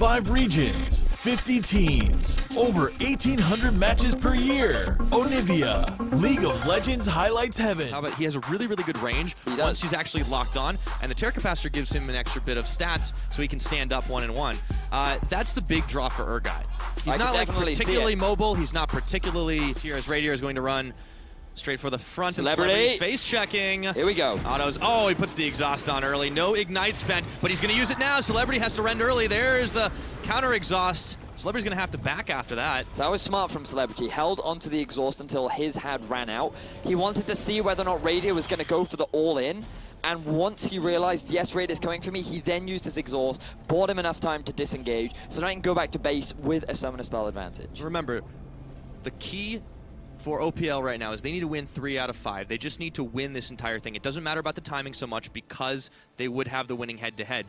5 regions, 50 teams, over 1,800 matches per year. Onivia, League of Legends highlights heaven. How about he has a really, really good range once he's actually locked on, and the Terra Capacitor gives him an extra bit of stats so he can stand up 1-on-1. That's the big draw for Urgot. He's not like particularly mobile. He's not particularly here as Radier is going to run straight for the front. Celebrity. Face checking. Here we go. Autos. Oh, he puts the exhaust on early. No ignite spent, but he's going to use it now. Celebrity has to rend early. There's the counter exhaust. Celebrity's going to have to back after that. So that was smart from Celebrity. Held onto the exhaust until his had ran out. He wanted to see whether or not Radier was going to go for the all-in. And once he realized, yes, Raidier's coming for me, he then used his exhaust, bought him enough time to disengage, so now he can go back to base with a Summoner Spell advantage. Remember, the key for OPL right now is they need to win 3 out of 5. They just need to win this entire thing. It doesn't matter about the timing so much because they would have the winning head-to-head.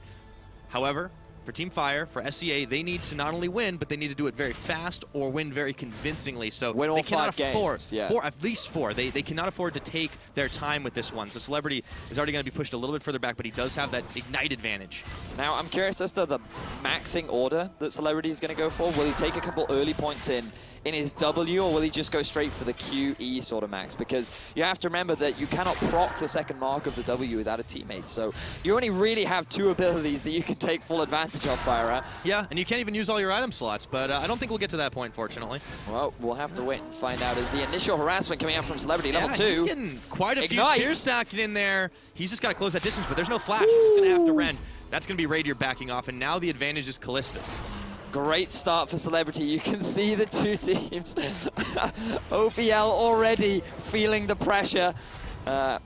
However, for Team Fire, for SCA, they need to not only win, but they need to do it very fast or win very convincingly. So win all they cannot 5 afford games, yeah. at least 4. They cannot afford to take their time with this one. So Celebrity is already going to be pushed a little bit further back, but he does have that ignite advantage. Now, I'm curious as to the maxing order that Celebrity is going to go for. Will he take a couple early points in his W, or will he just go straight for the QE sort of max? Because you have to remember that you cannot proc the second mark of the W without a teammate. So you only really have 2 abilities that you can take full advantage of, Fyra. Yeah, and you can't even use all your item slots, but I don't think we'll get to that point, fortunately. Well, we'll have to wait and find out. As the initial harassment coming out from Celebrity, level 2. He's getting quite a few spears stacked in there. He's just got to close that distance, but there's no flash. Woo! He's just going to have to rend. That's going to be Radier backing off, and now the advantage is Callistus. Great start for Celebrity. You can see the 2 teams. OPL already feeling the pressure. But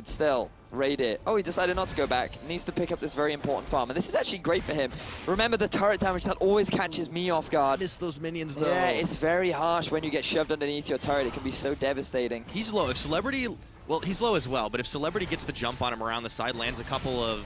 still, Radier. Oh, he decided not to go back. Needs to pick up this very important farm. And this is actually great for him. Remember the turret damage, that always catches me off guard. Miss those minions, though. Yeah, it's very harsh when you get shoved underneath your turret. It can be so devastating. He's low. If Celebrity... Well, he's low as well, but if Celebrity gets the jump on him around the side, lands a couple of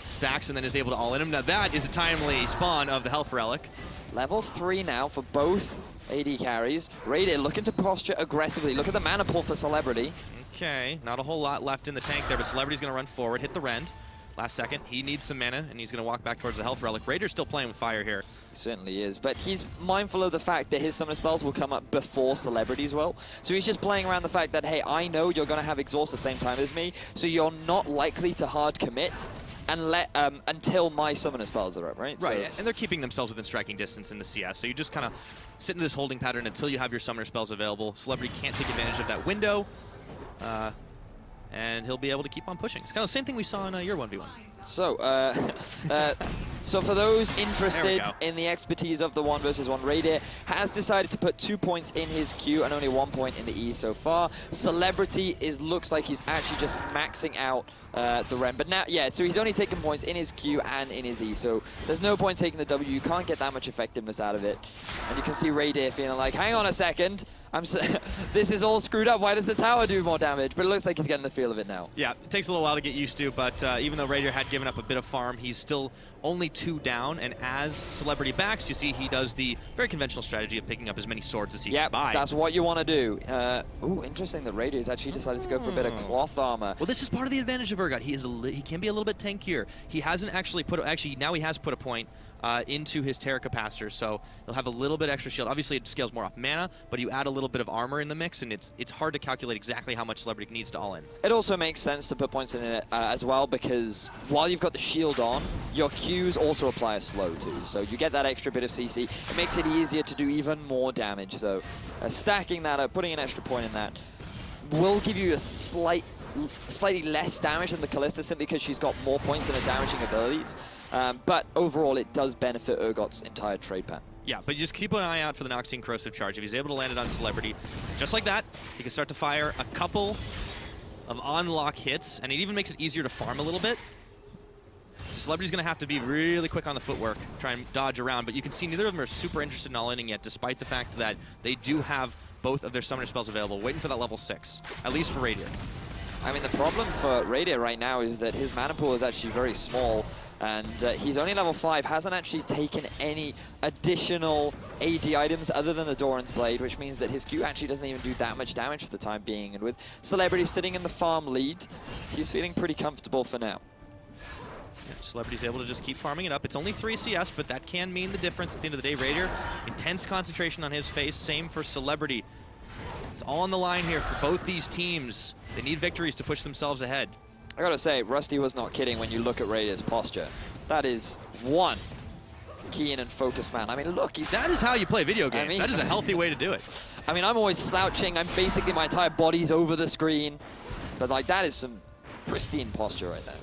stacks and then is able to all in him. Now that is a timely spawn of the health relic. Level 3 now for both AD carries. Radier looking to posture aggressively. Look at the mana pull for Celebrity. Okay, not a whole lot left in the tank there, but Celebrity's going to run forward, hit the rend. Last second, he needs some mana, and he's going to walk back towards the health relic. Raider's still playing with fire here. He certainly is, but he's mindful of the fact that his summoner spells will come up before Celebrity as well. So he's just playing around the fact that, hey, I know you're going to have exhaust the same time as me, so you're not likely to hard commit and until my summoner spells are up, right? Right, and they're keeping themselves within striking distance in the CS, so you just kind of sit in this holding pattern until you have your summoner spells available. Celebrity can't take advantage of that window, and he'll be able to keep on pushing. It's kind of the same thing we saw in your 1v1. So, so for those interested in the expertise of the 1 versus 1, Radier has decided to put 2 points in his Q and only 1 point in the E so far. Celebrity looks like he's actually just maxing out the Rem. But now, yeah, so he's only taking points in his Q and in his E, so there's no point taking the W. You can't get that much effectiveness out of it. And you can see Radier feeling like, hang on a second, this is all screwed up. Why does the tower do more damage? But it looks like he's getting the feel of it now. Yeah, it takes a little while to get used to, but even though Radier had given up a bit of farm, he's still only 2 down, and as Celebrity backs, you see he does the very conventional strategy of picking up as many swords as he can buy. That's what you want to do. Ooh, interesting that Radier has actually decided to go for a bit of cloth armor. Well, this is part of the advantage of Urgot. He can be a little bit tankier. He hasn't actually now he has put a point into his Terra Capacitor, so he'll have a little bit extra shield. Obviously, it scales more off mana, but you add a little bit of armor in the mix, and it's hard to calculate exactly how much Celebrity needs to all in. It also makes sense to put points in it as well, because while you've got the shield on, your Qs also apply a slow too, so you get that extra bit of CC. It makes it easier to do even more damage, so stacking that up, putting an extra point in that, will give you a slightly less damage than the Callista simply because she's got more points in her damaging abilities. But overall, it does benefit Urgot's entire trade pattern. Yeah, but you just keep an eye out for the Noxian Corrosive Charge. If he's able to land it on Celebrity, just like that, he can start to fire a couple of on-lock hits, and it even makes it easier to farm a little bit. So Celebrity's going to have to be really quick on the footwork, try and dodge around, but you can see neither of them are super interested in all-inning yet, despite the fact that they do have both of their summoner spells available, waiting for that level 6, at least for Radier. I mean, the problem for Radier right now is that his mana pool is actually very small, and he's only level 5, hasn't actually taken any additional AD items other than the Doran's Blade, which means that his Q actually doesn't even do that much damage for the time being. And with Celebrity sitting in the farm lead, he's feeling pretty comfortable for now. Yeah, Celebrity's able to just keep farming it up. It's only 3 CS, but that can mean the difference at the end of the day. Raider, intense concentration on his face. Same for Celebrity. It's all on the line here for both these teams. They need victories to push themselves ahead. I gotta say, Rusty was not kidding when you look at Raider's posture. That is one keen and focused man. I mean, look, that is how you play video games. I mean, that is a healthy way to do it. I mean, I'm always slouching. I'm basically, my entire body's over the screen. But like, that is some pristine posture right there.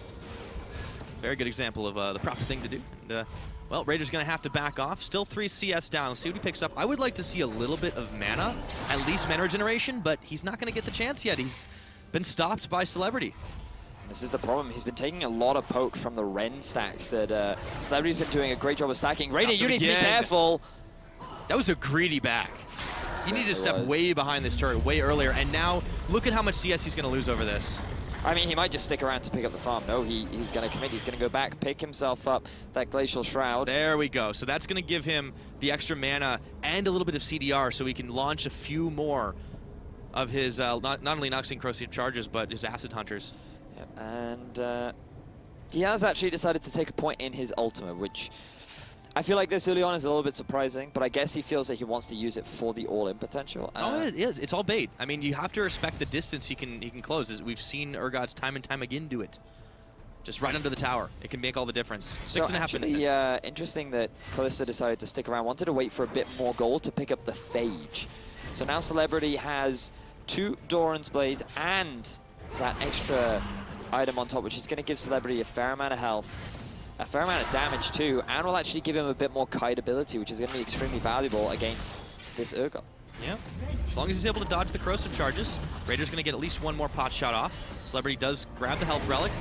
Very good example of the proper thing to do. And, well, Raider's going to have to back off. Still 3 CS down. Let's see what he picks up. I would like to see a little bit of mana, at least mana regeneration, but he's not going to get the chance yet. He's been stopped by Celebrity. This is the problem. He's been taking a lot of poke from the Ren stacks that Celebrity's been doing a great job of stacking. Raider, you need to be careful. That was a greedy back. He needed to step way behind this turret way earlier, and now look at how much CS he's going to lose over this. I mean, he might just stick around to pick up the farm. No, he's going to commit. He's going to go back, pick himself up that Glacial Shroud. There we go. So that's going to give him the extra mana and a little bit of CDR so he can launch a few more of his, not only Noxing Corrosive charges, but his Acid Hunters. Yep. And he has actually decided to take a point in his ultimate, which I feel like this early on is a little bit surprising, but I guess he feels that he wants to use it for the all-in potential. It's all bait. I mean, you have to respect the distance he can close. As we've seen Urgots time and time again do it. Just right under the tower. It can make all the difference. So 6.5 minutes. Interesting that Kalista decided to stick around. Wanted to wait for a bit more gold to pick up the Phage. So now Celebrity has 2 Doran's Blades and that extra item on top, which is going to give Celebrity a fair amount of health. A fair amount of damage too, and will actually give him a bit more kite ability, which is going to be extremely valuable against this Urgot. Yeah, as long as he's able to dodge the corrosive charges, Raider's going to get at least 1 more pot shot off. Celebrity does grab the health relic,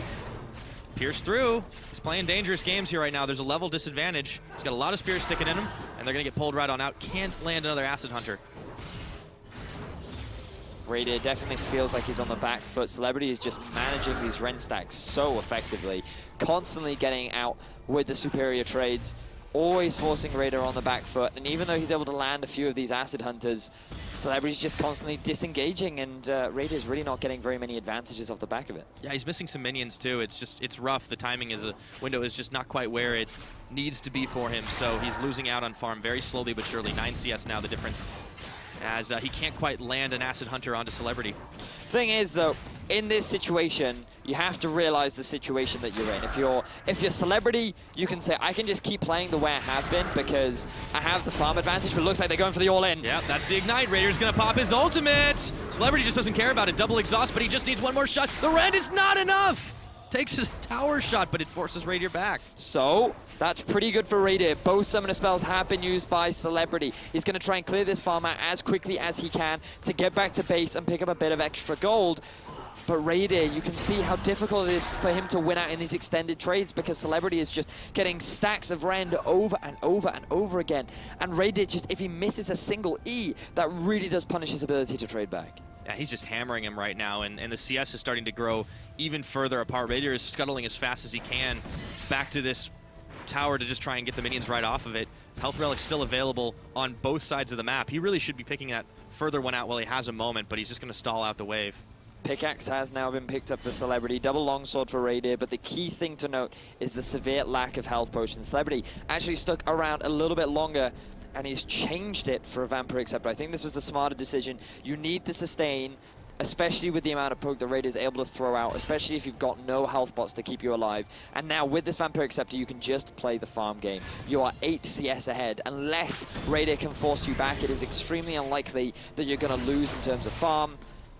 pierce through. He's playing dangerous games here right now. There's a level disadvantage. He's got a lot of spears sticking in him, and they're going to get pulled right on out. Can't land another Acid Hunter. Raider definitely feels like he's on the back foot. Celebrity is just managing these Ren stacks so effectively, constantly getting out with the superior trades, always forcing Raider on the back foot. And even though he's able to land a few of these Acid Hunters, Celebrity's just constantly disengaging, and Raider's really not getting very many advantages off the back of it. Yeah, he's missing some minions too. It's rough. The timing is window is just not quite where it needs to be for him. So he's losing out on farm very slowly but surely. 9 CS now, the difference, as he can't quite land an Acid Hunter onto Celebrity. Thing is, though, in this situation, you have to realize the situation that you're in. If you're Celebrity, you can say, I can just keep playing the way I have been because I have the farm advantage, but it looks like they're going for the all-in. Yeah, that's the Ignite. Raider's going to pop his ultimate. Celebrity just doesn't care about it. Double exhaust, but he just needs 1 more shot. The Rend is not enough. Takes his tower shot, but it forces Raider back. So that's pretty good for Raider. Both summoner spells have been used by Celebrity. He's going to try and clear this farm out as quickly as he can to get back to base and pick up a bit of extra gold. But Raider, you can see how difficult it is for him to win out in these extended trades because Celebrity is just getting stacks of Rend over and over and over again. And Raider, just if he misses a single E, that really does punish his ability to trade back. Yeah, he's just hammering him right now, and the CS is starting to grow even further apart. Raider is scuttling as fast as he can back to this tower to just try and get the minions right off of it. Health Relic's still available on both sides of the map. He really should be picking that further one out while he has a moment, but he's just going to stall out the wave. Pickaxe has now been picked up for Celebrity. Double longsword for Raider, but the key thing to note is the severe lack of health potions. Celebrity actually stuck around a little bit longer, and he's changed it for a Vampire Acceptor. I think this was the smarter decision. You need the sustain, especially with the amount of poke that Raider is able to throw out, especially if you've got no health bots to keep you alive. And now with this Vampire Acceptor, you can just play the farm game. You are 8 CS ahead. Unless Raider can force you back, it is extremely unlikely that you're going to lose in terms of farm.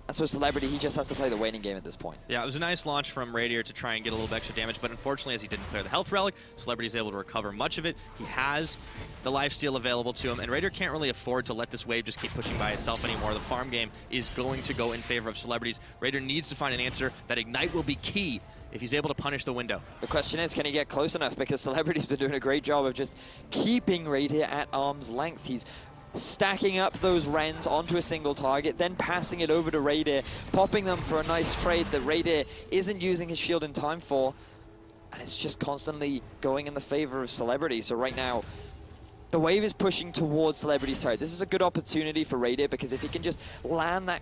And so Celebrity, he just has to play the waiting game at this point. Yeah, it was a nice launch from Raider to try and get a little bit extra damage, but unfortunately, as he didn't clear the health relic, Celebrity is able to recover much of it. He has the lifesteal available to him, and Raider can't really afford to let this wave just keep pushing by itself anymore. The farm game is going to go in favor of Celebrities. Raider needs to find an answer. That Ignite will be key if he's able to punish the window. The question is, can he get close enough? Because Celebrity's been doing a great job of just keeping Raider at arm's length. He's stacking up those Rens onto a single target, then passing it over to Raider, popping them for a nice trade that Raider isn't using his shield in time for, and it's just constantly going in the favor of Celebrity. So right now, the wave is pushing towards Celebrity's turret. This is a good opportunity for Raider because if he can just land that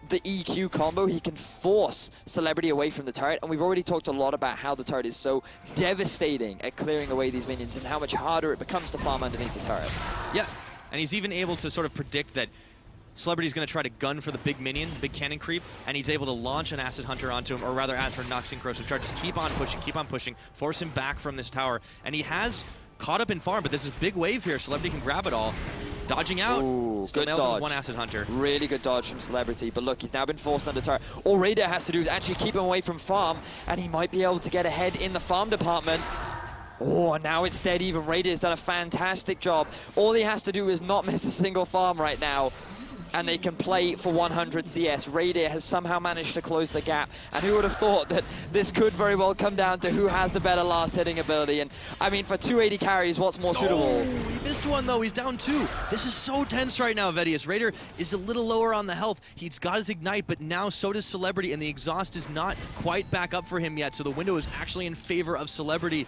the EQ combo, he can force Celebrity away from the turret, and we've already talked a lot about how the turret is so devastating at clearing away these minions and how much harder it becomes to farm underneath the turret. Yeah, and he's even able to sort of predict that Celebrity's going to try to gun for the big minion, the big cannon creep, and he's able to launch an Acid Hunter onto him, or rather add for Noxing Corrosive Charge. Just keep on pushing, force him back from this tower, and he has caught up in farm, but this is a big wave here. Celebrity can grab it all. Dodging out. Ooh, still good nails him dodge. with one Acid Hunter. Really good dodge from Celebrity, but look, he's now been forced under turret. All Raider has to do is actually keep him away from farm, and he might be able to get ahead in the farm department. Oh, and now it's dead even. Raider has done a fantastic job. All he has to do is not miss a single farm right now, and they can play for 100 CS. Raider has somehow managed to close the gap, and who would have thought that this could very well come down to who has the better last hitting ability. And I mean, for 280 carries, what's more suitable? Oh, he missed one though, he's down 2. This is so tense right now, Vedius. Raider is a little lower on the health. He's got his Ignite, but now so does Celebrity, and the exhaust is not quite back up for him yet, so the window is actually in favor of Celebrity.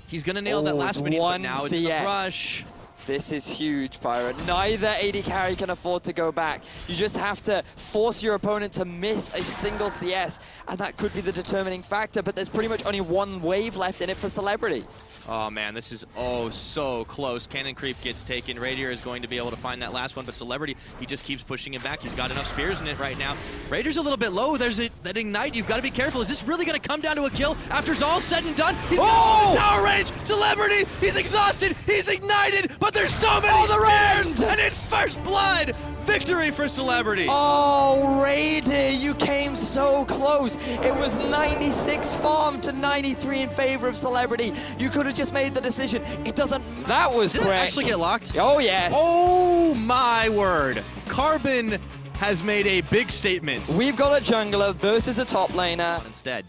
He's gonna nail that last minion, but now it's in the brush. This is huge, Pyro. Neither AD carry can afford to go back. You just have to force your opponent to miss a single CS, and that could be the determining factor, but there's pretty much only one wave left in it for Celebrity. Oh man, this is oh so close. Cannon creep gets taken. Raider is going to be able to find that last one, but Celebrity, he just keeps pushing him back. He's got enough spears in it right now. Raider's a little bit low. There's that Ignite. You've got to be careful. Is this really going to come down to a kill after it's all said and done? He's got the tower range. Celebrity, he's exhausted. He's ignited, but there's so many spears, and it's first blood. Victory for Celebrity. Oh, Raider, you came so close. It was 96 farm to 93 in favor of Celebrity. You could have just made the decision. It doesn't. That was Did quick. it actually get locked? Oh, yes. Oh, my word. Carbon has made a big statement. We've got a jungler versus a top laner. Instead.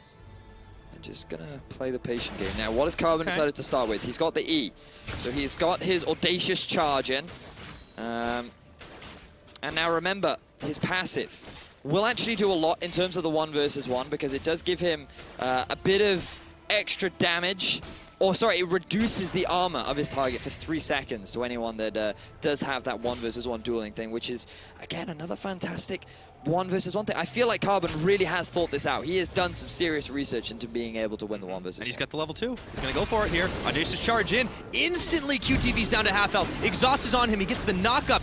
I'm just going to play the patient game. Now, what has Carbon decided to start with? He's got the E. So he's got his Audacious Charge in. And now remember, his passive will actually do a lot in terms of the 1 versus 1 because it does give him a bit of extra damage. Or sorry, it reduces the armor of his target for 3 seconds to anyone that does have that 1 versus 1 dueling thing, which is, again, another fantastic 1 versus 1 thing. I feel like Carbon really has thought this out. He has done some serious research into being able to win the 1 versus 1. And he's got the level 2. He's going to go for it here. Audacious Charge in. Instantly, QTV's down to half health. Exhaust is on him. He gets the knock-up.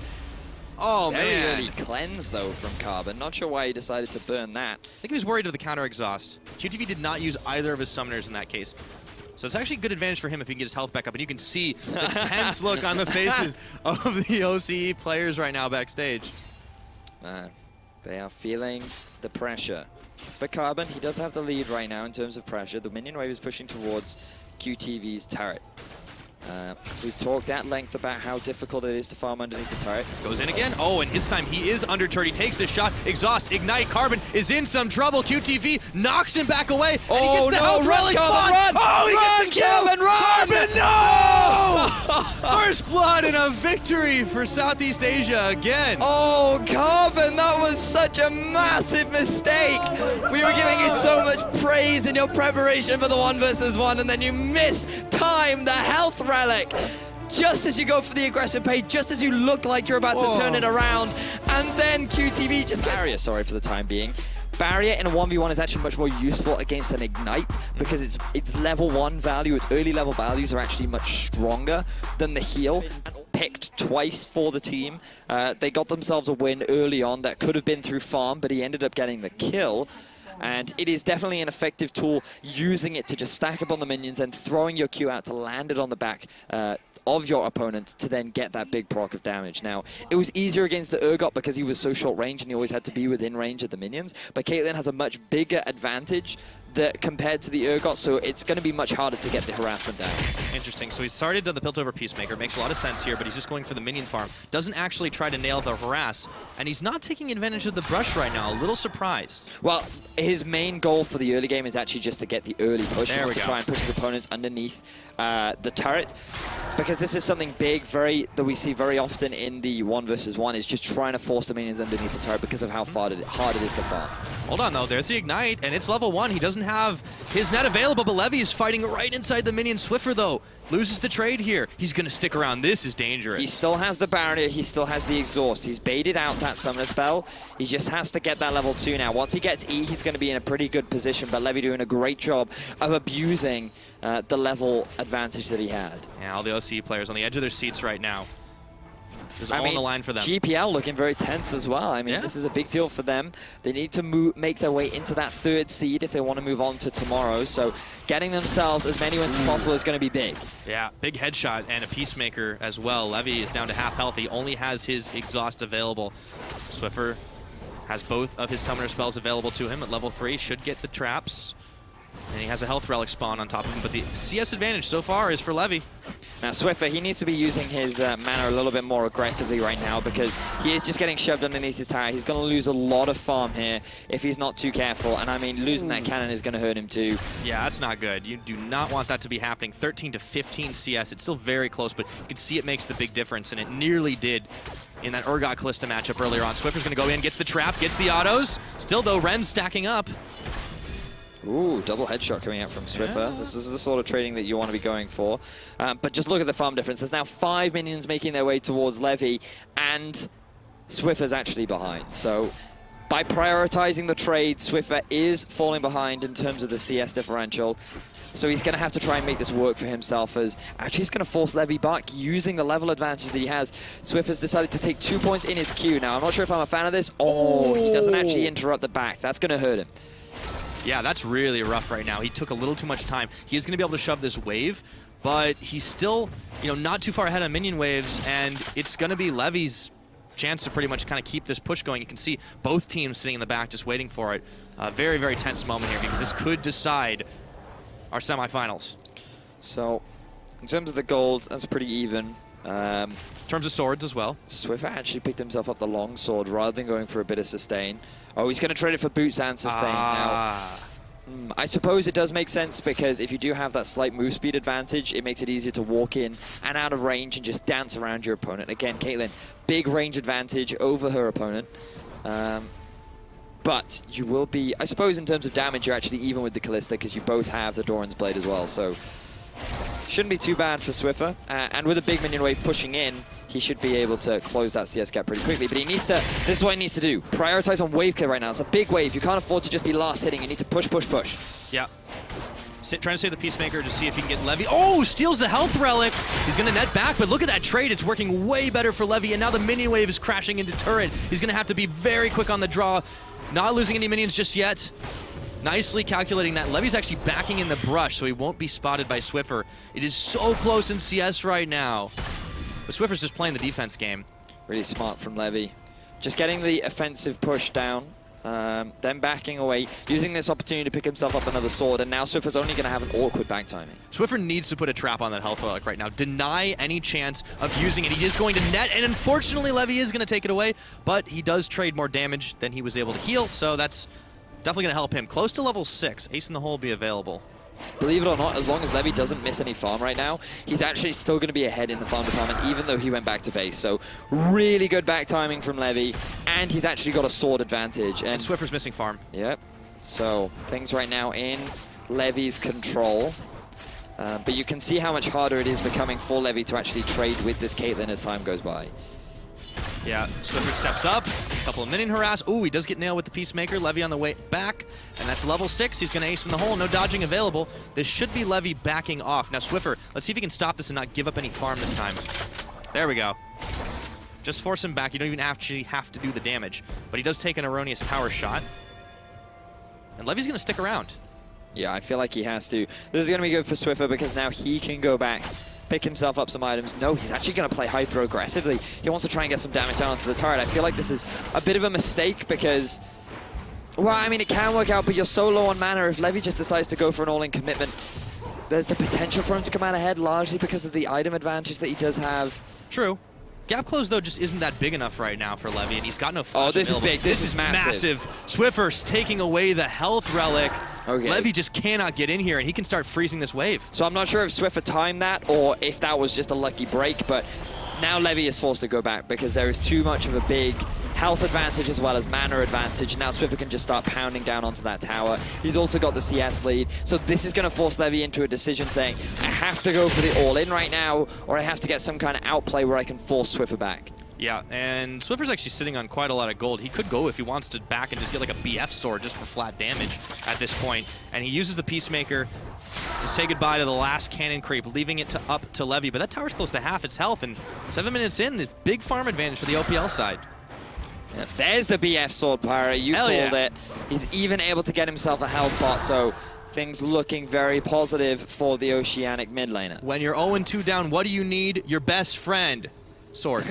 Oh, Very man. early cleanse, though, from Carbon. Not sure why he decided to burn that. I think he was worried of the counter exhaust. QTV did not use either of his summoners in that case. So it's actually a good advantage for him if he can get his health back up. And you can see the tense look on the faces of the OCE players right now backstage. Man, they are feeling the pressure. But Carbon, he does have the lead right now in terms of pressure. The minion wave is pushing towards QTV's turret. We've talked at length about how difficult it is to farm underneath the turret. Goes in again. Oh, and this time he is under turret. He takes this shot. Exhaust, Ignite. Carbon is in some trouble. QTV knocks him back away. And he gets the health relic spawn. Run! Oh, he Run, gets the kill. Carbon, run! Carbon, no! First blood and a victory for Southeast Asia again. Oh, Carbon, that was such a massive mistake. We were giving you so much praise in your preparation for the 1 versus 1, and then you mistime the health relic. Just as you go for the aggressive play, just as you look like you're about to turn it around, and then QTV just barrier, sorry for the time being. Barrier in a 1v1 is actually much more useful against an Ignite because its level 1 value, its early level values are actually much stronger than the heal. Picked twice for the team. They got themselves a win early on that could have been through farm, but he ended up getting the kill. And it is definitely an effective tool, using it to just stack up on the minions and throwing your Q out to land it on the back of your opponent to then get that big proc of damage. Now, it was easier against the Urgot because he was so short range and he always had to be within range of the minions, but Caitlyn has a much bigger advantage compared to the Urgot, so it's going to be much harder to get the harassment down. Interesting. So he started on the Piltover Peacemaker. Makes a lot of sense here, but he's just going for the minion farm. Doesn't actually try to nail the harass, and he's not taking advantage of the brush right now. A little surprised. Well, his main goal for the early game is actually just to get the early push. There we go. To try and push his opponents underneath the turret, because this is something big that we see very often in the 1 versus 1, is just trying to force the minions underneath the turret because of how hard it is to farm. Hold on, though. There's the Ignite, and it's level 1. He doesn't doesn't have his net available, but Levy is fighting right inside the minion. Swiffer, though, loses the trade here. He's going to stick around. This is dangerous. He still has the barrier. He still has the exhaust. He's baited out that summoner spell. He just has to get that level 2 now. Once he gets E, he's going to be in a pretty good position, but Levy doing a great job of abusing the level advantage that he had. Yeah, all the OC players on the edge of their seats right now. There's all on the line for them. GPL looking very tense as well. I mean, this is a big deal for them. They need to make their way into that 3rd seed if they want to move on to tomorrow. So getting themselves as many wins as possible is going to be big. Yeah, big headshot and a Peacemaker as well. Levy is down to half health. He only has his exhaust available. Swiffer has both of his summoner spells available to him at level 3. Should get the traps. And he has a health relic spawn on top of him, but the CS advantage so far is for Levy. Now Swiffer, he needs to be using his mana a little bit more aggressively right now because he is just getting shoved underneath his tower. He's going to lose a lot of farm here if he's not too careful, and I mean, losing that cannon is going to hurt him too. Yeah, that's not good. You do not want that to be happening. 13 to 15 CS. It's still very close, but you can see it makes the big difference, and it nearly did in that Urgot Callista matchup earlier on. Swiffer's going to go in, gets the trap, gets the autos. Still, though, Ren's stacking up. Ooh, double headshot coming out from Swiffer. Yeah. This is the sort of trading that you want to be going for. But just look at the farm difference. There's now 5 minions making their way towards Levy, and Swiffer's actually behind. So by prioritizing the trade, Swiffer is falling behind in terms of the CS differential. So he's going to have to try and make this work for himself, as actually he's going to force Levy back using the level advantage that he has. Swiffer's decided to take 2 points in his queue. Now, I'm not sure if I'm a fan of this. Oh, he doesn't actually interrupt the back. That's going to hurt him. Yeah, that's really rough right now. He took a little too much time. He is going to be able to shove this wave, but he's still, not too far ahead on minion waves, and it's going to be Levy's chance to pretty much kind of keep this push going. You can see both teams sitting in the back just waiting for it. A very, very tense moment here because this could decide our semifinals. So, in terms of the gold, that's pretty even. In terms of swords as well. Swiffer actually picked himself up the long sword rather than going for a bit of sustain. Oh, he's going to trade it for boots and sustain now. I suppose it does make sense because if you do have that slight move speed advantage, it makes it easier to walk in and out of range and just dance around your opponent. Again, Caitlyn, big range advantage over her opponent. But you will be, I suppose in terms of damage, you're actually even with the Callista because you both have the Doran's Blade as well. So shouldn't be too bad for Swiffer. And with a big minion wave pushing in, he should be able to close that CS gap pretty quickly. But he needs to, this is what he needs to do. Prioritize on wave clear right now. It's a big wave. You can't afford to just be last hitting. You need to push, push, push. Yeah. Trying to save the Peacemaker to see if he can get Levy. Oh, steals the health relic. He's going to net back, but look at that trade. It's working way better for Levy, and now the minion wave is crashing into turret. He's going to have to be very quick on the draw. Not losing any minions just yet. Nicely calculating that. Levy's actually backing in the brush, so he won't be spotted by Swiffer. It is so close in CS right now. But Swiffer's just playing the defense game. Really smart from Levy. Just getting the offensive push down, then backing away, using this opportunity to pick himself up another sword, and now Swiffer's only going to have an awkward back timing. Swiffer needs to put a trap on that health relic right now. Deny any chance of using it. He is going to net, and unfortunately Levy is going to take it away, but he does trade more damage than he was able to heal, so that's definitely going to help him. Close to level 6. Ace in the hole will be available. Believe it or not, as long as Levy doesn't miss any farm right now, he's actually still going to be ahead in the farm department, even though he went back to base. So really good back timing from Levy, and he's actually got a sword advantage. And Swiffer's missing farm. Yep. So things right now in Levy's control. But you can see how much harder it is becoming for Levy to actually trade with this Caitlyn as time goes by. Yeah, Swiffer steps up, a couple of minion harass. Ooh, he does get nailed with the Peacemaker. Levy on the way back, and that's level 6. He's going to ace in the hole. No dodging available. This should be Levy backing off. Now, Swiffer, let's see if he can stop this and not give up any farm this time. There we go. Just force him back. You don't even actually have to do the damage. But he does take an erroneous tower shot. And Levy's going to stick around. Yeah, I feel like he has to. This is going to be good for Swiffer because now he can go back, pick himself up some items. No, he's actually going to play hyper aggressively. He wants to try and get some damage down onto the turret. I feel like this is a bit of a mistake because, well, I mean, it can work out, but you're so low on mana. If Levy just decides to go for an all-in commitment, there's the potential for him to come out ahead, largely because of the item advantage that he does have. True. Gap close, though, just isn't that big enough right now for Levy, and he's got no flash. Oh, this available. is big. This is massive. Swiffer's taking away the health relic. Okay. Levy just cannot get in here, and he can start freezing this wave. So I'm not sure if Swiffer timed that or if that was just a lucky break, but now Levy is forced to go back because there is too much of a big health advantage as well as mana advantage. Now Swiffer can just start pounding down onto that tower. He's also got the CS lead. So this is going to force Levy into a decision saying, I have to go for the all-in right now, or I have to get some kind of outplay where I can force Swiffer back. Yeah, and Swiffer's actually sitting on quite a lot of gold. He could go if he wants to back and just get like a BF sword just for flat damage at this point. And he uses the Peacemaker to say goodbye to the last cannon creep, leaving it up to Levy. But that tower's close to half its health, and 7 minutes in, this big farm advantage for the OPL side. Yeah, there's the BF sword, Pyra. You called it. He's even able to get himself a health pot, so things looking very positive for the Oceanic mid laner. When you're 0-2 down, what do you need? Your best friend. Sword.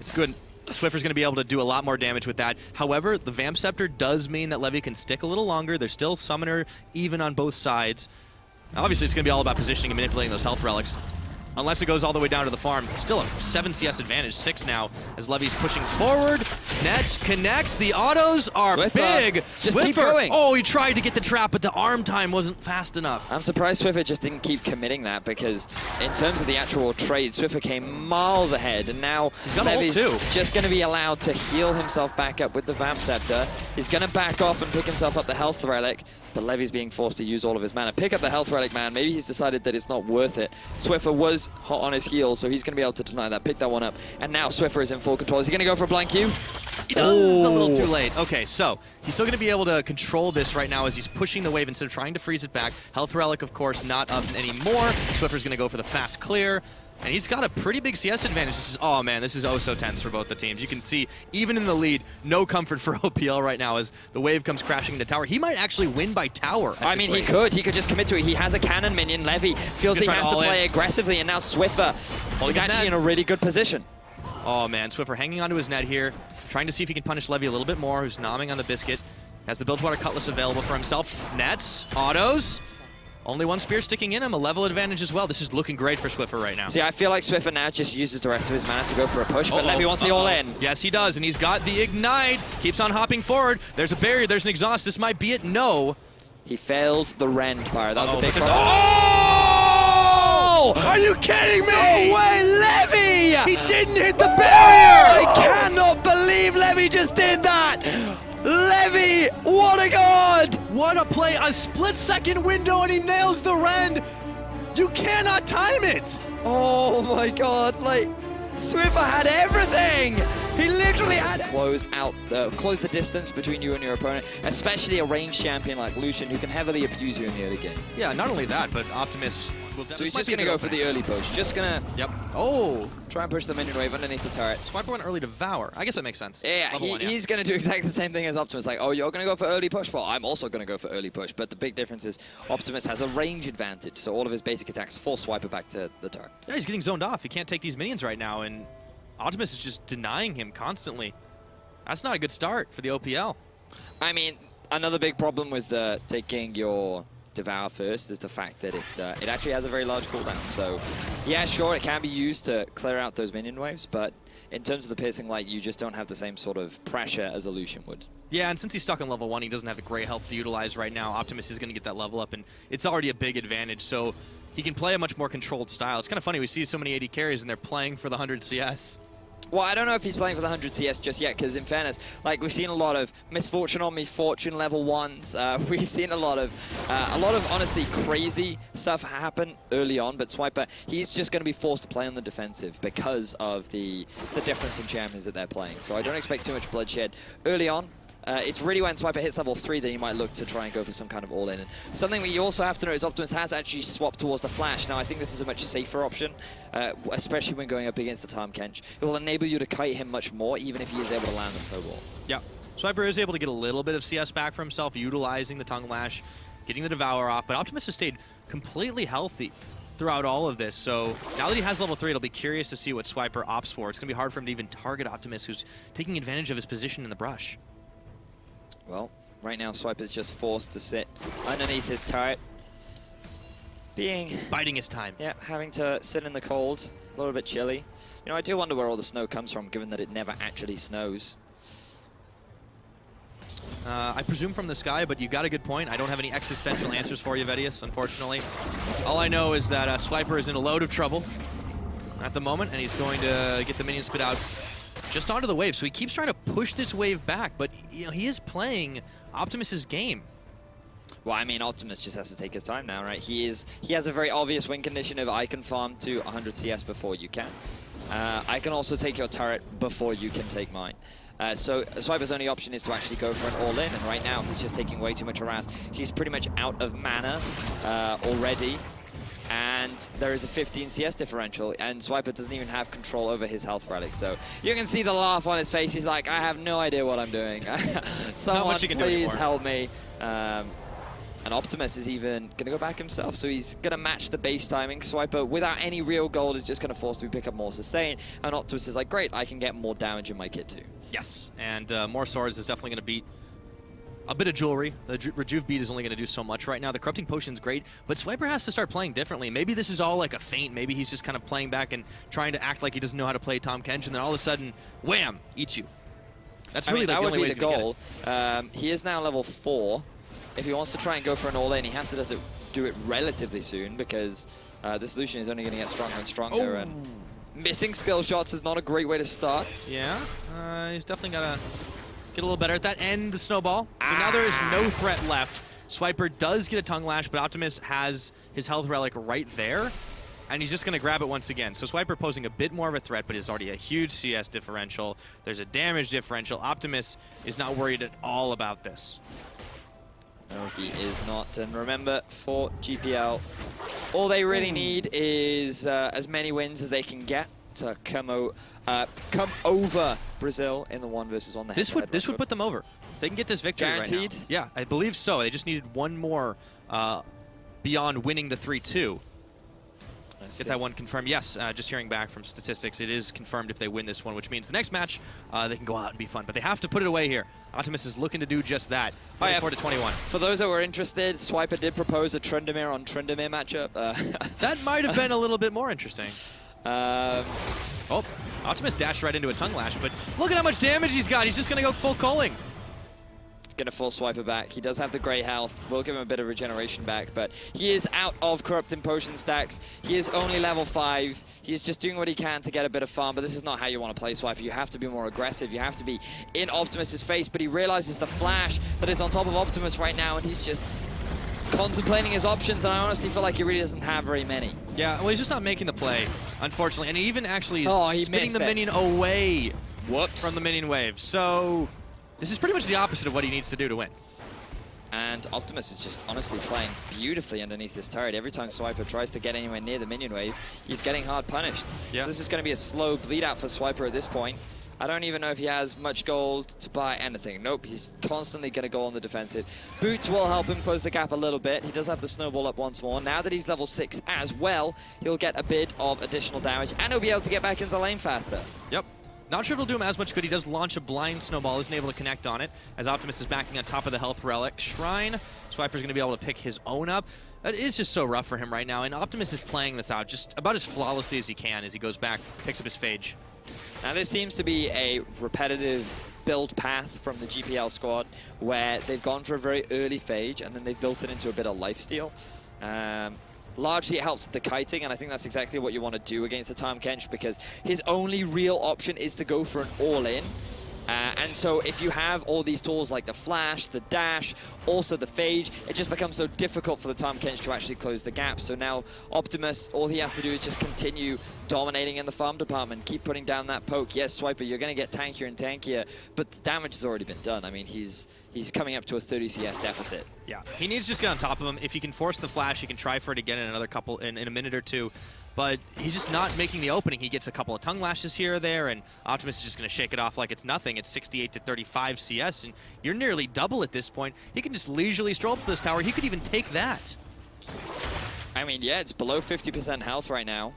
It's good. Swiffer's going to be able to do a lot more damage with that. However, the Vamp Scepter does mean that Levy can stick a little longer. There's still Summoner even on both sides. Obviously, it's going to be all about positioning and manipulating those health relics. Unless it goes all the way down to the farm. It's still a 7 CS advantage, 6 now, as Levy's pushing forward. Net connects. The autos are big. Just keep going. Oh, he tried to get the trap, but the arm time wasn't fast enough. I'm surprised Swiffer just didn't keep committing that, because in terms of the actual trade, Swiffer came miles ahead, and now Levy's just going to be allowed to heal himself back up with the Vamp Scepter. He's going to back off and pick himself up the health relic, but Levy's being forced to use all of his mana. Pick up the health relic, man. Maybe he's decided that it's not worth it. Swiffer was hot on his heels, so he's going to be able to deny that. Pick that one up. And now Swiffer is in full control. Is he going to go for a blind Q? He does. A little too late. Okay, so he's still going to be able to control this right now as he's pushing the wave instead of trying to freeze it back. Health relic, of course, not up anymore. Swiffer's going to go for the fast clear. And he's got a pretty big CS advantage. This is, oh man, this is oh so tense for both the teams. You can see, even in the lead, no comfort for OPL right now as the wave comes crashing into tower. He might actually win by tower. I mean, he could just commit to it. He has a cannon minion. Levy feels he has to play aggressively, and now Swiffer is actually in a really good position. Oh man, Swiffer hanging onto his net here, trying to see if he can punish Levy a little bit more, who's nomming on the biscuit. Has the Bilgewater Cutlass available for himself. Nets, autos. Only one spear sticking in him, a level advantage as well. This is looking great for Swiffer right now. See, I feel like Swiffer now just uses the rest of his mana to go for a push, but Levy wants the all-in. Yes, he does, and he's got the Ignite. Keeps on hopping forward. There's a barrier, there's an exhaust. This might be it. No. He failed the rend, Pyra. That was a big problem. Oh! Are you kidding me? No way, Levy! He didn't hit the barrier! I cannot believe Levy just did that! Levy, what a god! What a play, a split-second window, and he nails the rend. You cannot time it. Oh my god, like, Swiffer had everything! He literally had close the distance between you and your opponent, especially a ranged champion like Lucian, who can heavily abuse you in the early game. Yeah, not only that, but Optimus will so he's just going to go for the early push. Just going to try and push the minion wave underneath the turret. Swiper went early Devour. I guess that makes sense. Yeah, he's going to do exactly the same thing as Optimus. Like, oh, you're going to go for early push? Well, I'm also going to go for early push. But the big difference is Optimus has a range advantage, so all of his basic attacks force Swiper back to the turret. Yeah, he's getting zoned off. He can't take these minions right now, and Optimus is just denying him constantly. That's not a good start for the OPL. I mean, another big problem with taking your Devour first is the fact that it actually has a very large cooldown. So, yeah, sure, it can be used to clear out those minion waves, but in terms of the piercing light, you just don't have the same sort of pressure as a Lucian would. Yeah, and since he's stuck on level 1, he doesn't have the gray health to utilize right now. Optimus is going to get that level up, and it's already a big advantage, so he can play a much more controlled style. It's kind of funny, we see so many AD carries, and they're playing for the 100 CS. Well, I don't know if he's playing for the 100 CS just yet, because in fairness, like, we've seen a lot of misfortune on misfortune level 1s. We've seen a lot of honestly crazy stuff happen early on, but Swiper, he's just going to be forced to play on the defensive because of the difference in champions that they're playing. So I don't expect too much bloodshed early on. It's really when Swiper hits level 3 that he might look to try and go for some kind of all-in. Something that you also have to know is Optimus has actually swapped towards the Flash. Now, I think this is a much safer option, especially when going up against the Tahm Kench. It will enable you to kite him much more, even if he is able to land the snowball. Yeah, Swiper is able to get a little bit of CS back for himself, utilizing the Tongue Lash, getting the Devour off, but Optimus has stayed completely healthy throughout all of this. So now that he has level 3, it'll be curious to see what Swiper opts for. It's going to be hard for him to even target Optimus, who's taking advantage of his position in the brush. Well, right now Swiper's just forced to sit underneath his turret. Biding his time. Yeah, having to sit in the cold, a little bit chilly. You know, I do wonder where all the snow comes from, given that it never actually snows. I presume from the sky, but you got a good point. I don't have any existential answers for you, Vedius, unfortunately. All I know is that Swiper is in a load of trouble at the moment, and he's going to get the minion spit out just onto the wave. So he keeps trying to push this wave back, but you know, he is playing Optimus's game. Well, I mean, Optimus just has to take his time now, right? He has a very obvious win condition of I can farm to 100 CS before you can. I can also take your turret before you can take mine. So Swiper's only option is to actually go for an all-in, and right now he's just taking way too much harass. He's pretty much out of mana already, and there is a 15 CS differential, and Swiper doesn't even have control over his health relic. So you can see the laugh on his face. He's like, I have no idea what I'm doing. Someone please help me. And Optimus is even going to go back himself, so he's going to match the base timing. Swiper, without any real gold, is just going to force me to pick up more sustain, and Optimus is like, great, I can get more damage in my kit too. Yes, and more swords is definitely going to beat a bit of jewelry. The Rejuve beat is only going to do so much right now. The Corrupting Potion's great, but Swiper has to start playing differently. Maybe this is all like a feint. Maybe he's just kind of playing back and trying to act like he doesn't know how to play Tahm Kench, and then all of a sudden, wham, eats you. That's really that the would only way be the goal. He is now level 4. If he wants to try and go for an all-in, he has to do it relatively soon, because this solution is only going to get stronger and stronger. And missing skill shots is not a great way to start. Yeah, he's definitely got to get a little better at that. And the snowball. So now there is no threat left. Swiper does get a tongue lash, but Optimus has his health relic right there, and he's just going to grab it once again. So Swiper posing a bit more of a threat, but it's already a huge CS differential. There's a damage differential. Optimus is not worried at all about this. No, he is not. And remember, for GPL, all they really need is as many wins as they can get to come over Brazil in the 1v1. This would put them over. If they can get this victory Guaranteed? right now. Yeah, I believe so. They just needed one more beyond winning the 3-2. Get that one confirmed. Yes, just hearing back from statistics, it is confirmed if they win this one, which means the next match, they can go out and be fun. But they have to put it away here. Optimus is looking to do just that. 44-21. For those that were interested, Swiper did propose a Tryndamere on Tryndamere matchup. That might have been a little bit more interesting. Oh, Optimus dashed right into a tongue lash, but look at how much damage he's got. He's just going to go full culling. Going to full Swiper back. He does have the great health. We'll give him a bit of regeneration back, but he is out of Corrupting Potion stacks. He is only level 5. He is just doing what he can to get a bit of farm, but this is not how you want to play Swiper. You have to be more aggressive. You have to be in Optimus's face, but he realizes the flash that is on top of Optimus right now, and he's just contemplating his options, and I honestly feel like he really doesn't have very many. Yeah, well, he's just not making the play, unfortunately, and he even actually is spinning the minion away from the minion wave. So this is pretty much the opposite of what he needs to do to win. And Optimus is just honestly playing beautifully underneath this turret. Every time Swiper tries to get anywhere near the minion wave, he's getting hard punished. Yep. So this is going to be a slow bleed out for Swiper at this point. I don't even know if he has much gold to buy anything. Nope, he's constantly going to go on the defensive. Boots will help him close the gap a little bit. He does have the snowball up once more. Now that he's level 6 as well, he'll get a bit of additional damage, and he'll be able to get back into lane faster. Yep. Not sure it'll do him as much good. He does launch a blind snowball, isn't able to connect on it, as Optimus is backing on top of the health relic. Shrine, Swiper's going to be able to pick his own up. It is just so rough for him right now, and Optimus is playing this out just about as flawlessly as he can as he goes back, picks up his Phage. Now this seems to be a repetitive build path from the GPL squad, where they've gone for a very early Phage, and then they've built it into a bit of lifesteal. Largely it helps with the kiting, and I think that's exactly what you want to do against the Tahm Kench, because his only real option is to go for an all-in. And so if you have all these tools like the flash, the dash, also the Phage, it just becomes so difficult for the Tahm Kench to actually close the gap. So now Optimus, all he has to do is just continue dominating in the farm department, keep putting down that poke. Yes, Swiper, you're going to get tankier and tankier, but the damage has already been done. I mean, he's coming up to a 30 CS deficit. Yeah, he needs to just get on top of him. If he can force the flash, he can try for it again in another couple, in a minute or two. But he's just not making the opening. He gets a couple of tongue lashes here or there, and Optimus is just going to shake it off like it's nothing. It's 68 to 35 CS, and you're nearly double at this point. He can just leisurely stroll up to this tower. He could even take that. I mean, yeah, it's below 50% health right now.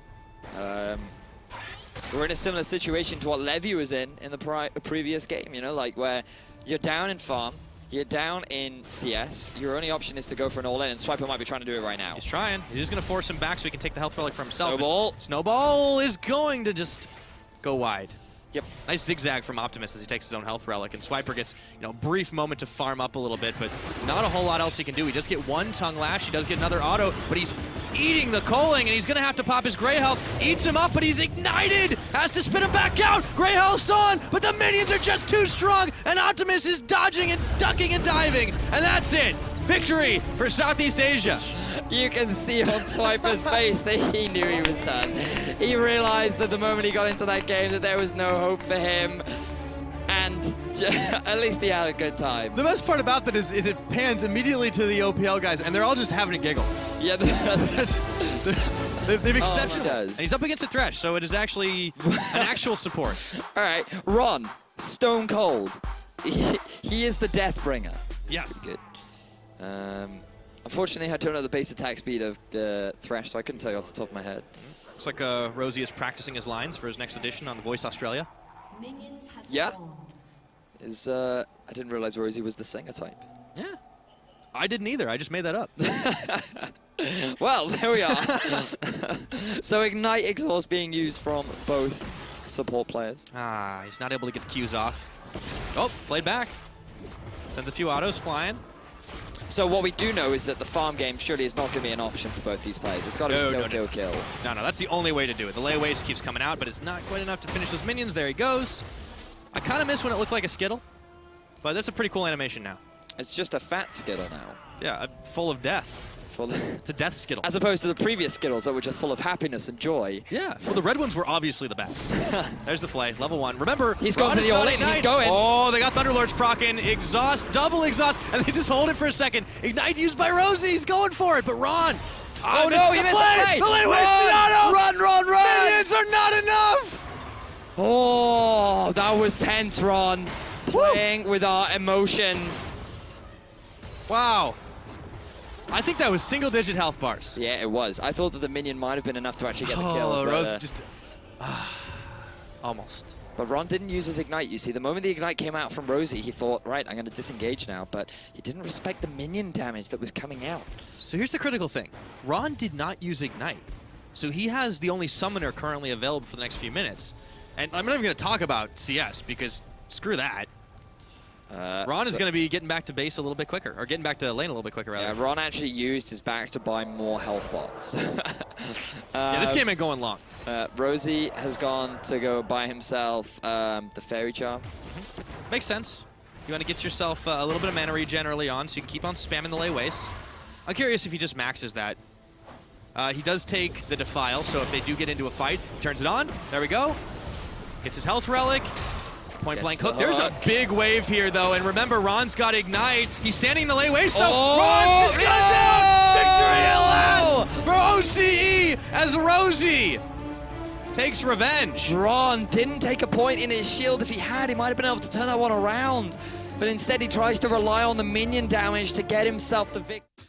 We're in a similar situation to what Levy was in the previous game, you know, like where you're down in farm, you're down in CS, your only option is to go for an all-in, and Swiper might be trying to do it right now. He's trying. He's just going to force him back so he can take the health relic for himself. Snowball. Snowball is going to just go wide. Yep. Nice zigzag from Optimus as he takes his own health relic, and Swiper gets, you know, brief moment to farm up a little bit, but not a whole lot else he can do. He does get one tongue lash, he does get another auto, but he's eating the Coaling, and he's going to have to pop his Grey Health. Eats him up, but he's ignited! Has to spin him back out! Grey Health's on, but the minions are just too strong, and Optimus is dodging and ducking and diving, and that's it! Victory for Southeast Asia! You can see on Swiper's face that he knew he was done. He realized that the moment he got into that game that there was no hope for him. And at least he had a good time. The best part about that is it pans immediately to the OPL guys, and they're all just having a giggle. Yeah, they've exceptional. And he's up against a Thresh, so it is actually an actual support. All right, Ron, stone cold. He is the Deathbringer. Yes. Good. Unfortunately, I don't know the base attack speed of the Thresh, so I couldn't tell you off the top of my head. Looks like Rosie is practicing his lines for his next edition on The Voice Australia. Yeah. I didn't realize Rosie was the singer type. Yeah. I didn't either. I just made that up. Well, there we are. So Ignite Exhaust being used from both support players. Ah, he's not able to get the Qs off. Oh, played back. Sends a few autos flying. So what we do know is that the farm game surely is not going to be an option for both these players. It's got to be kill, kill. No, that's the only way to do it. The lay waste keeps coming out, but it's not quite enough to finish those minions. There he goes. I kind of miss when it looked like a Skittle, but that's a pretty cool animation now. It's just a fat Skittle now. Yeah, full of death. It's a death Skittle. As opposed to the previous Skittles that were just full of happiness and joy. Yeah, well, the red ones were obviously the best. There's the flay, level 1. Remember, he's going for the all-in, he's going. Oh, they got Thunderlords proccing, exhaust, double exhaust, and they just hold it for a second. Ignite used by Rosie, he's going for it, but Ron. Oh no, he missed the play! The lane waste, Run, run, run! Minions are not enough! Oh, that was tense, Ron. Playing with our emotions. Wow. I think that was single-digit health bars. Yeah, it was. I thought that the minion might have been enough to actually get the kill. Oh, Rose just... almost. But Ron didn't use his Ignite, you see. The moment the Ignite came out from Rosie, he thought, right, I'm going to disengage now. But he didn't respect the minion damage that was coming out. So here's the critical thing. Ron did not use Ignite. So he has the only summoner currently available for the next few minutes. And I'm not even going to talk about CS, because screw that. Ron is going to be getting back to base a little bit quicker, or getting back to lane a little bit quicker, rather. Yeah, Ron actually used his back to buy more health bots. Yeah, this game ain't going long. Rosie has gone to go buy himself the Fairy Charm. Makes sense. You want to get yourself a little bit of mana regen early on, so you can keep on spamming the lay waste. I'm curious if he just maxes that. He does take the Defile, so if they do get into a fight, he turns it on. There we go. Gets his health relic. Point blank hook. There's a big wave here, though, and remember, Ron's got Ignite. He's standing in the lay waste, though. Ron is got down! Victory at last for OCE as Rosie takes revenge. Ron didn't take a point in his shield. If he had, he might have been able to turn that one around. But instead, he tries to rely on the minion damage to get himself the victory.